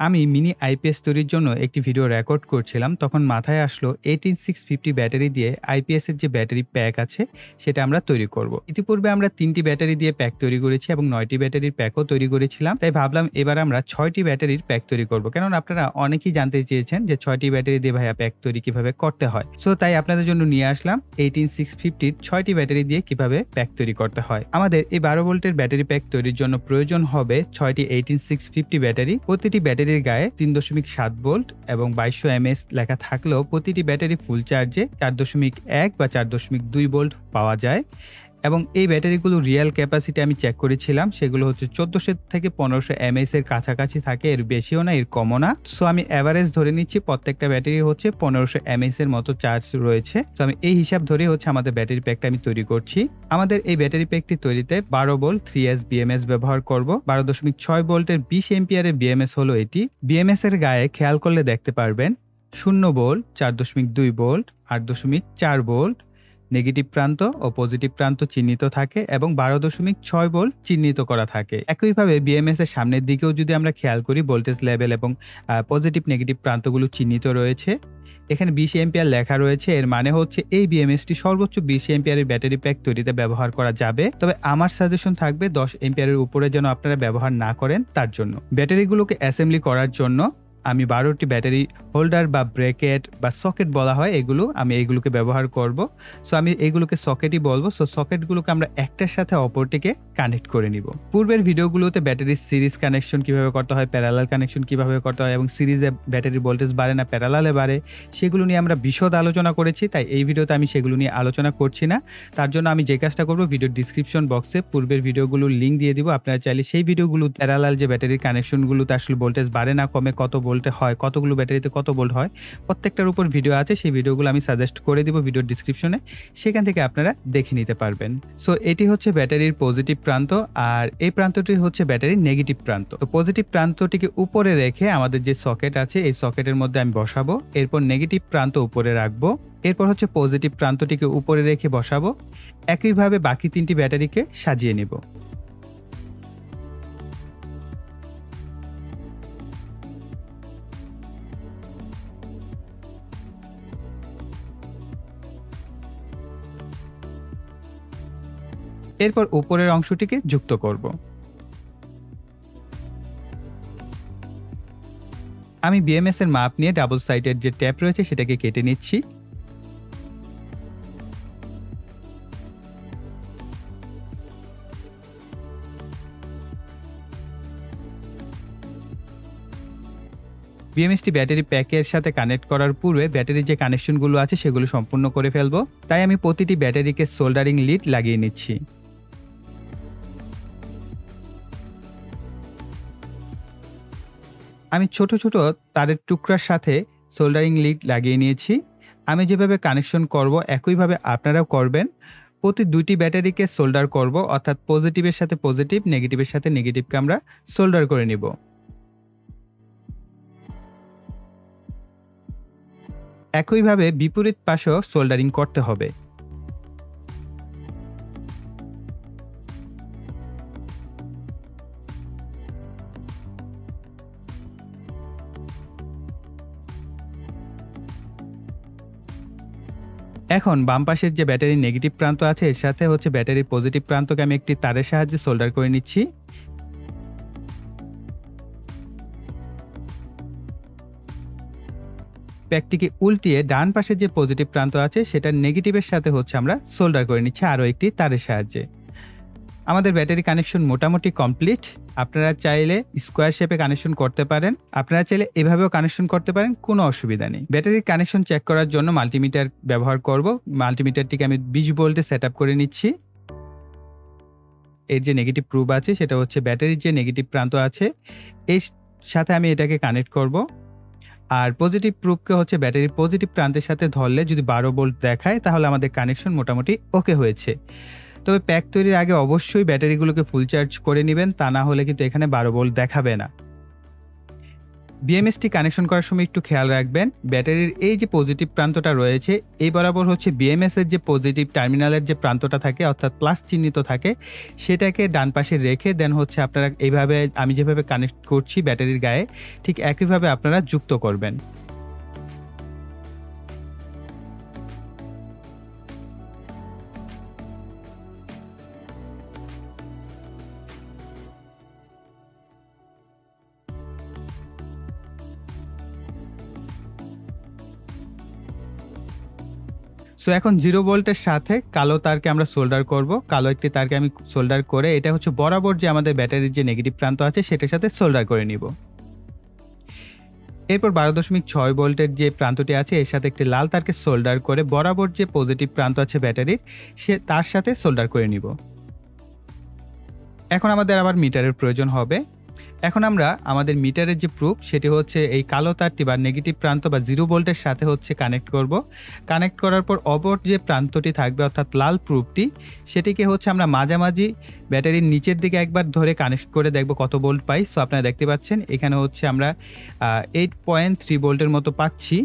আমি mini IPS তৈরির জন্য একটি ভিডিও রেকর্ড করছিলাম। তখন মাথায় আসলো 18650 ব্যাটারি দিয়ে আইপিএস এর যে ব্যাটারি প্যাক আছে সেটা আমরা তৈরি করব। ইতিপূর্বে আমরা ৩ টি ব্যাটারি দিয়ে প্যাক তৈরি করেছি এবং ৯ টি ব্যাটারির প্যাকও তৈরি করেছিলাম। তাই ভাবলাম এবার আমরা ৬ টি ব্যাটারির প্যাক তৈরি করব। কেননা আপনারা অনেকেই জানতে চেয়েছেন যে ৬ টি ব্যাটারি দিয়ে ভাইয়া প্যাক তৈরি কিভাবে করতে হয়। সো তাই আপনাদের জন্য নিয়ে আসলাম 18650 এর ৬ টি ব্যাটারি দিয়ে কিভাবে প্যাক তৈরি করতে হয়। আমাদের এই ১২ ভোল্টের ব্যাটারি প্যাক তৈরির জন্য প্রয়োজন হবে ৬ টি 18650 ব্যাটারি। প্রতিটি ব্যাটারির গায়ে ৩.৭ ভোল্ট এবং ২২০০ এমএএইচ লেখা থাকলেও প্রতিটি ব্যাটারি ফুল চার্জে ৪.১ বা ৪.২ ভোল্ট পাওয়া যায়। এবং এই ব্যাটারিগুলো রিয়েল ক্যাপাসিটি আমি চেক করেছিলাম, সেগুলো হচ্ছে ১৪০০ থেকে ১৫০০ এমএএইচ এর কাছাকাছি থাকে, এর বেশিও না এর কমও না। সো আমি এভারেজ ধরে নিচ্ছি প্রত্যেকটা ব্যাটারি হচ্ছে ১৫০০ এমএএইচ এর মতো চার্জ রয়েছে। সো আমি এই হিসাব ধরে হচ্ছে আমাদের ব্যাটারি প্যাকটা আমি তৈরি করছি। আমাদের এই ব্যাটারি প্যাকটি তৈরিতে ১২ ভোল্ট 3S বিএমএস ব্যবহার করব। ১২.৬ ভোল্টের ২০ এম্পিয়ারের বিএমএস হলো এটি। বিএমএস এর গায়ে খেয়াল করলে দেখতে পারবেন ০ ভোল্ট, ৪.২ ভোল্ট, ৮.৪ ভোল্ট, নেগেটিভ প্রান্ত ও পজিটিভ প্রান্ত চিহ্নিত থাকে এবং ১২.৬ ভোল্ট চিহ্নিত করা থাকে। একইভাবে বিএমএস এর সামনের দিকেও যদি আমরা খেয়াল করি ভোল্টেজ লেভেল এবং পজিটিভ নেগেটিভ প্রান্তগুলো চিহ্নিত রয়েছে। এখানে ২০ এম্পিয়ার লেখা রয়েছে, এর মানে হচ্ছে এই বিএমএসটি সর্বোচ্চ ২০ এম্পিয়ারের ব্যাটারি প্যাক তৈরিতে ব্যবহার করা যাবে। তবে আমার সাজেশন থাকবে ১০ এম্পিয়ারের উপরে যেন আপনারা ব্যবহার না করেন তার জন্য। ব্যাটারিগুলোকে অ্যাসেম্বলি করার জন্য আমি ১২টি ব্যাটারি হোল্ডার বা ব্র্যাকেট বা সকেট বলা হয় আমি এগুলোকে ব্যবহার করব। সো আমি এগুলোকে সকেটই বলবো। সো সকেটগুলোকে আমরা একটার সাথে অপরটিকে কানেক্ট করে নিব। পূর্বের ভিডিওগুলোতে ব্যাটারির সিরিজ কানেকশন কিভাবে করতে হয়, প্যারালাল কানেকশন কিভাবে করতে হয় এবং সিরিজে ব্যাটারির ভোল্টেজ বাড়ে না প্যারালালে বাড়ে সেগুলো নিয়ে আমরা বিশদ আলোচনা করেছি। তাই এই ভিডিওতে আমি সেগুলো নিয়ে আলোচনা করছি না। তার জন্য আমি যে কাজটা করব, ভিডিওর ডিসক্রিপশন বক্সে পূর্বের ভিডিওগুলোর লিঙ্ক দিয়ে দিব। আপনারা চাইলে সেই ভিডিওগুলো প্যারালাল যে ব্যাটারির কানেকশনগুলোতে আসলে ভোল্টেজ বাড়ে না কমে, কত ভোল্টে হয়, কতগুলো ব্যাটারিতে কত ভোল্ট হয়, প্রত্যেকটার উপর ভিডিও আছে। সেই ভিডিওগুলো আমি সাজেস্ট করে দিব ভিডিওর ডিসক্রিপশনে, সেখান থেকে আপনারা দেখে নিতে পারবেন। সো এটি হচ্ছে ব্যাটারির পজিটিভ প্রান্ত আর এই প্রান্তটি হচ্ছে ব্যাটারির নেগেটিভ প্রান্ত। তো পজিটিভ প্রান্তটিকে উপরে রেখে আমাদের যে সকেট আছে এই সকেটের মধ্যে আমি বসাবো। এরপর নেগেটিভ প্রান্ত উপরে রাখবো। এরপর হচ্ছে পজিটিভ প্রান্তটিকে উপরে রেখে বসাবো। একইভাবে বাকি ৩টি ব্যাটারিকে সাজিয়ে নেব। এরপর উপরের অংশটিকে যুক্ত করব। আমি বিএমএস এর মাপ নিয়ে ডাবল সাইডের যে ট্যাপ রয়েছে সেটাকে কেটে নিচ্ছি। বিএমএসটি ব্যাটারি প্যাকের সাথে কানেক্ট করার পূর্বে ব্যাটারির যে কানেকশনগুলো আছে সেগুলো সম্পূর্ণ করে ফেলবো। তাই আমি প্রতিটি ব্যাটারিকে সোল্ডারিং লিড লাগিয়ে নিচ্ছি। আমি ছোট ছোট তারের টুকরার সাথে সোল্ডারিং লিড লাগিয়ে নিয়েছি। আমি যেভাবে কানেকশন করব একইভাবে আপনারাও করবেন। প্রতি ২টি ব্যাটারিকে সোল্ডার করব, অর্থাৎ পজিটিভের সাথে পজিটিভ, নেগেটিভের সাথে নেগেটিভকে আমরা সোল্ডার করে নিব। একইভাবে বিপরীত পাশেও সোল্ডারিং করতে হবে। এখন বাম পাশের যে ব্যাটারির নেগেটিভ প্রান্ত আছে এর সাথে হচ্ছে ব্যাটারির পজিটিভ প্রান্তকে আমি একটি তারের সাহায্যে সোল্ডার করে নিচ্ছি। প্যাকটিকে উল্টিয়ে ডান পাশের যে পজিটিভ প্রান্ত আছে সেটা নেগেটিভের সাথে হচ্ছে আমরা সোল্ডার করে নিচ্ছি আরও একটি তারের সাহায্যে। আমাদের ব্যাটারি কানেকশন মোটামুটি কমপ্লিট। আপনারা চাইলে স্কোয়ার শেপে কানেকশন করতে পারেন, আপনারা চাইলে এভাবেও কানেকশন করতে পারেন, কোনো অসুবিধা নেই। ব্যাটারির কানেকশন চেক করার জন্য মাল্টিমিটার ব্যবহার করব। মাল্টিমিটারটিকে আমি ২০ ভোল্টে সেট আপ করে নিচ্ছি। এর যে নেগেটিভ প্রুব আছে সেটা হচ্ছে ব্যাটারির যে নেগেটিভ প্রান্ত আছে এর সাথে আমি এটাকে কানেক্ট করব। আর পজিটিভ প্রুবকে হচ্ছে ব্যাটারির পজিটিভ প্রান্তের সাথে ধরলে যদি ১২ ভোল্ট দেখায় তাহলে আমাদের কানেকশন মোটামুটি ওকে হয়েছে। তবে প্যাক তৈরির আগে অবশ্যই ব্যাটারিগুলোকে ফুল চার্জ করে নেবেন, তা না হলে কিন্তু এখানে ১২ ভোল্ট দেখাবে না। বিএমএসটি কানেকশন করার সময় একটু খেয়াল রাখবেন, ব্যাটারির এই যে পজিটিভ প্রান্তটা রয়েছে এই বরাবর হচ্ছে বিএমএস এর যে পজিটিভ টার্মিনালের যে প্রান্তটা থাকে অর্থাৎ প্লাস চিহ্নিত থাকে সেটাকে ডান পাশে রেখে দেন হচ্ছে আপনারা এইভাবে আমি যেভাবে কানেক্ট করছি ব্যাটারির গায়ে ঠিক একইভাবে আপনারা যুক্ত করবেন। সো এখন 0 ভোল্টের সাথে কালো তারকে আমরা সোল্ডার করব। কালো একটি তারকে আমি সোল্ডার করে এটা হচ্ছে বরাবর যে আমাদের ব্যাটারির যে নেগেটিভ প্রান্ত আছে সেটার সাথে সোল্ডার করে নিব। এরপর 12.6 ভোল্টের যে প্রান্তটি আছে এর সাথে একটি লাল তারকে সোল্ডার করে বরাবর যে পজিটিভ প্রান্ত আছে ব্যাটারির তার সাথে সোল্ডার করে নিব। এখন আমাদের আবার মিটারের প্রয়োজন হবে। এখন আমরা আমাদের মিটারের যে প্রুফ সেটি হচ্ছে এই কালো তারটি বা নেগেটিভ প্রান্ত বা 0 ভোল্টের সাথে হচ্ছে কানেক্ট করব। কানেক্ট করার পর অপর যে প্রান্তটি থাকবে অর্থাৎ লাল প্রুফটি সেটিকে হচ্ছে আমরা মাঝামাঝি ব্যাটারির নিচের দিকে একবার ধরে কানেক্ট করে দেখব কত ভোল্ট পাই। সো আপনারা দেখতে পাচ্ছেন এখানে হচ্ছে আমরা 8.3 ভোল্টের মতো পাচ্ছি।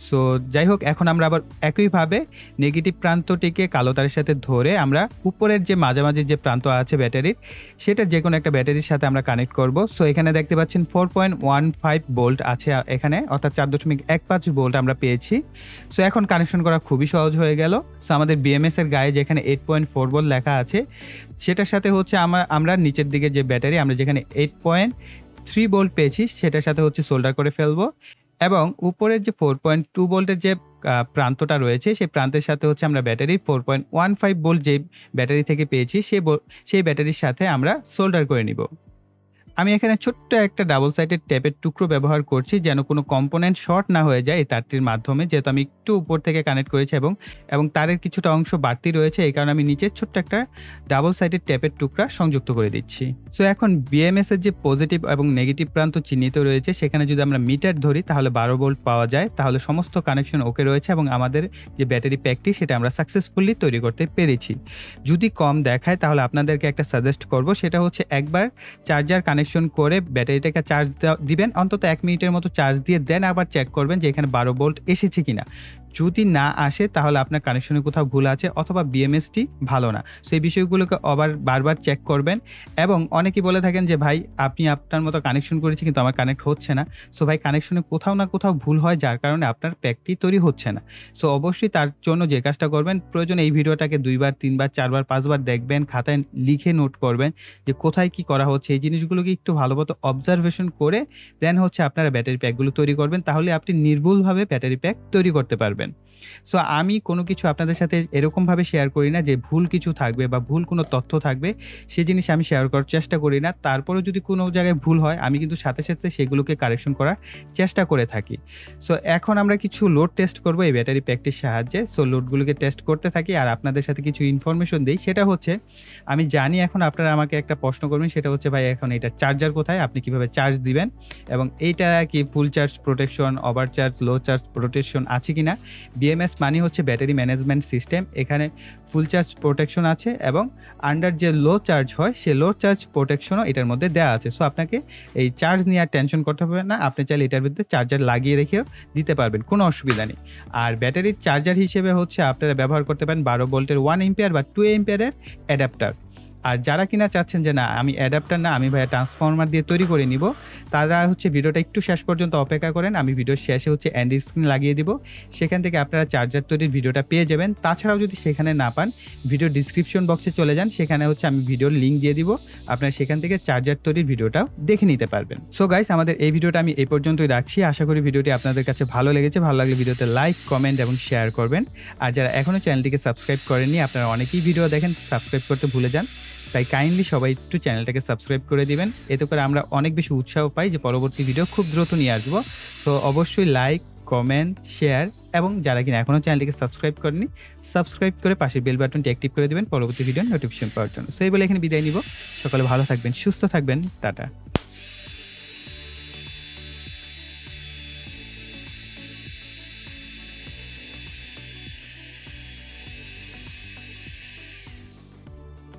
সো যাই হোক, এখন আমরা আবার একইভাবে নেগেটিভ প্রান্তটিকে কালো তারের সাথে ধরে আমরা উপরের যে মাঝামাঝি যে প্রান্ত আছে ব্যাটারির সেটা যে কোনো একটা ব্যাটারির সাথে আমরা কানেক্ট করব। সো এখানে দেখতে পাচ্ছেন 4.15 ভোল্ট আছে এখানে, অর্থাৎ 4.15 ভোল্ট আমরা পেয়েছি। সো এখন কানেকশন করা খুবই সহজ হয়ে গেল। সো আমাদের বিএমএস এর গায়ে যেখানে 8.4 ভোল্ট লেখা আছে সেটার সাথে হচ্ছে আমরা নিচের দিকে যে ব্যাটারি আমরা যেখানে 8.3 ভোল্ট পেয়েছি সেটার সাথে হচ্ছে সোল্ডার করে ফেলবো এবং উপরের যে 4.2 ভোল্টের যে প্রান্তটা রয়েছে সেই প্রান্তের সাথে হচ্ছে আমরা ব্যাটারি 4.15 ভোল্ট যে ব্যাটারি থেকে পেয়েছি সেই ব্যাটারির সাথে আমরা সোল্ডার করে নিব। আমি এখানে ছোট্ট একটা ডাবল সাইডের টেপের টুকরো ব্যবহার করছি যেন কোনো কম্পোনেন্ট শর্ট না হয়ে যায় এই তারটির মাধ্যমে, যেহেতু আমি একটু উপর থেকে কানেক্ট করেছি এবং তারের কিছুটা অংশ বাড়তি রয়েছে এই কারণে আমি নিচের ছোট্ট একটা ডাবল সাইডের টেপের টুকরা সংযুক্ত করে দিচ্ছি। সো এখন বিএমএস এর যে পজিটিভ এবং নেগেটিভ প্রান্ত চিহ্নিত রয়েছে সেখানে যদি আমরা মিটার ধরি তাহলে 12 ভোল্ট পাওয়া যায়, তাহলে সমস্ত কানেকশন ওকে রয়েছে এবং আমাদের যে ব্যাটারি প্যাকটি সেটা আমরা সাকসেসফুলি তৈরি করতে পেরেছি। যদি কম দেখায় তাহলে আপনাদেরকে একটা সাজেস্ট করব, সেটা হচ্ছে একবার চার্জার কানেকশন করে ব্যাটারিটাকে চার্জ দিবেন, অন্তত 1 মিনিটের মতো চার্জ দিয়ে দেন আবার চেক করবেন যে এখানে 12 ভোল্ট এসেছে কিনা। যদি না আসে তাহলে আপনার কানেকশনে কোথাও ভুল আছে অথবা বিএমএসটি ভালো না। সেই বিষয়গুলোকে বারবার চেক করবেন। এবং অনেকেই বলে থাকেন যে ভাই আপনি আপনার মতো কানেকশন করেছি কিন্তু আমার কানেক্ট হচ্ছে না। সো ভাই কানেকশনে কোথাও না কোথাও ভুল হয় যার কারণে আপনার প্যাকটি তৈরি হচ্ছে না। সো অবশ্যই তার জন্য যে কাজটা করবেন, প্রয়োজন এই ভিডিওটাকে 2 বার 3 বার 4 বার 5 বার দেখবেন, খাতায় লিখে নোট করবেন যে কোথায় কি করা হচ্ছে। এই জিনিসগুলোকে একটু ভালোমতো অবজারভেশন করে দেন হচ্ছে আপনারা ব্যাটারি প্যাকগুলো তৈরি করবেন, তাহলে আপনি নির্ভুলভাবে ব্যাটারি প্যাক তৈরি করতে পারবেন। সো আমি কোনো কিছু আপনাদের সাথে এরকমভাবে শেয়ার করি না যে ভুল কিছু থাকবে বা ভুল কোনো তথ্য থাকবে সেই জিনিস আমি শেয়ার করার চেষ্টা করি না। তারপরেও যদি কোনো জায়গায় ভুল হয় আমি কিন্তু সাথে সাথে সেগুলোকে কারেকশন করার চেষ্টা করে থাকি। সো এখন আমরা কিছু লোড টেস্ট করব এই ব্যাটারি প্যাকটির সাহায্যে। সো লোডগুলোকে টেস্ট করতে থাকি আর আপনাদের সাথে কিছু ইনফরমেশন দিই। সেটা হচ্ছে আমি জানি এখন আপনারা আমাকে একটা প্রশ্ন করবেন, সেটা হচ্ছে ভাই এখন এটা চার্জার কোথায়, আপনি কিভাবে চার্জ দিবেন এবং এইটা কি full charge protection, over charge, low charge protection আছে কিনা। বিএমএস মানে হচ্ছে ব্যাটারি ম্যানেজমেন্ট সিস্টেম। এখানে ফুল চার্জ প্রোটেকশন আছে এবং আন্ডার যে লো চার্জ হয় সে লো চার্জ প্রোটেকশনও এটার মধ্যে দেওয়া আছে। সো আপনাকে এই চার্জ নিয়ে আর টেনশন করতে হবে না, আপনি চাইলে এটার ভিতরে চার্জার লাগিয়ে রেখেও দিতে পারবেন, কোনো অসুবিধা নেই। আর ব্যাটারির চার্জার হিসেবে হচ্ছে আপনারা ব্যবহার করতে পারেন 12 ভোল্টের 1 এম্পিয়ার বা 2 এম্পিয়ারের অ্যাডাপ্টার। আর যারা কিনা চাচ্ছেন যে না আমি অ্যাডাপ্টার না আমি ভাইয়া ট্রান্সফরমার দিয়ে তৈরি করে নিব, তারা হচ্ছে ভিডিওটা একটু শেষ পর্যন্ত অপেক্ষা করেন। আমি ভিডিওর শেষে হচ্ছে এন্ড স্ক্রিন লাগিয়ে দিব, সেখান থেকে আপনারা চার্জার তৈরির ভিডিওটা পেয়ে যাবেন। তাছাড়াও যদি সেখানে না পান ভিডিও ডিসক্রিপশন বক্সে চলে যান, সেখানে হচ্ছে আমি ভিডিওর লিঙ্ক দিয়ে দিব, আপনারা সেখান থেকে চার্জার তৈরির ভিডিওটাও দেখে নিতে পারবেন। সো গাইস, আমাদের এই ভিডিওটা আমি এই পর্যন্তই রাখছি। আশা করি ভিডিওটি আপনাদের কাছে ভালো লেগেছে। ভালো লাগলে ভিডিওতে লাইক, কমেন্ট এবং শেয়ার করবেন। আর যারা এখনও চ্যানেলটিকে সাবস্ক্রাইব করেননি, আপনারা অনেকেই ভিডিও দেখেন সাবস্ক্রাইব করতে ভুলে যান, তাই কাইন্ডলি সবাই একটু চ্যানেলটাকে সাবস্ক্রাইব করে দিবেন। এতে করে আমরা অনেক বেশি উৎসাহ পাই যে পরবর্তী ভিডিও খুব দ্রুত নিয়ে আসবো। সো অবশ্যই লাইক, কমেন্ট, শেয়ার এবং যারা কিনা এখনও চ্যানেলটিকে সাবস্ক্রাইব করেনি সাবস্ক্রাইব করে পাশের বেল বাটনটি অ্যাক্টিভ করে দিবেন পরবর্তী ভিডিওর নোটিফিকেশন পাওয়ার জন্য। সো এই বলে এখানে বিদায় নিব। সকলে ভালো থাকবেন, সুস্থ থাকবেন, টাটা।